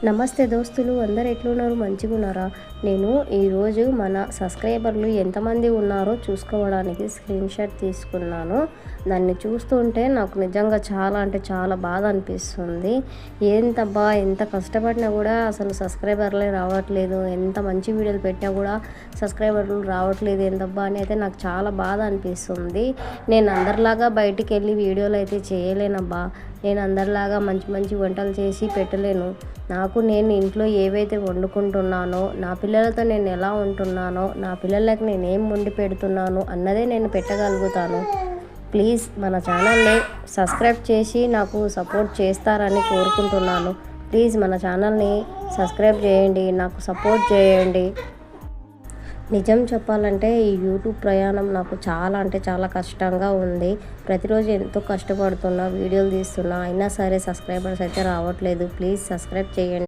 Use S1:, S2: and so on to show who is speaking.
S1: నమస్తే దోస్తులు, అందరు ఎట్లున్నారు? మంచిగా ఉన్నారా? నేను ఈరోజు మన సబ్స్క్రైబర్లు ఎంతమంది ఉన్నారో చూసుకోవడానికి స్క్రీన్ షాట్ తీసుకున్నాను. దాన్ని చూస్తుంటే నాకు నిజంగా చాలా అంటే చాలా బాధ అనిపిస్తుంది. ఎంత కష్టపడినా కూడా అసలు సబ్స్క్రైబర్లే రావట్లేదు. ఎంత మంచి వీడియోలు పెట్టినా కూడా సబ్స్క్రైబర్లు రావట్లేదు ఏందబ్బా అని అయితే నాకు చాలా బాధ అనిపిస్తుంది. నేను అందరిలాగా బయటికి వెళ్ళి వీడియోలు అయితే చేయలేనబ్బా. నేను అందరిలాగా మంచి మంచి వంటలు చేసి పెట్టలేను. నేను ఇంట్లో ఏవైతే వండుకుంటున్నానో, నా పిల్లలతో నేను ఎలా ఉంటున్నానో, నా పిల్లలకి నేను ఏం వండి పెడుతున్నాను అన్నదే నేను పెట్టగలుగుతాను. ప్లీజ్ మన ఛానల్ని సబ్స్క్రైబ్ చేసి నాకు సపోర్ట్ చేస్తారని కోరుకుంటున్నాను. ప్లీజ్ మన ఛానల్ని సబ్స్క్రైబ్ చేయండి, నాకు సపోర్ట్ చేయండి. నిజం చెప్పాలంటే ఈ యూట్యూబ్ ప్రయాణం నాకు చాలా అంటే చాలా కష్టంగా ఉంది. ప్రతిరోజు ఎంతో కష్టపడుతున్నా, వీడియోలు తీస్తున్నా, అయినా సరే సబ్స్క్రైబర్స్ అయితే రావట్లేదు. ప్లీజ్ సబ్స్క్రైబ్ చేయండి.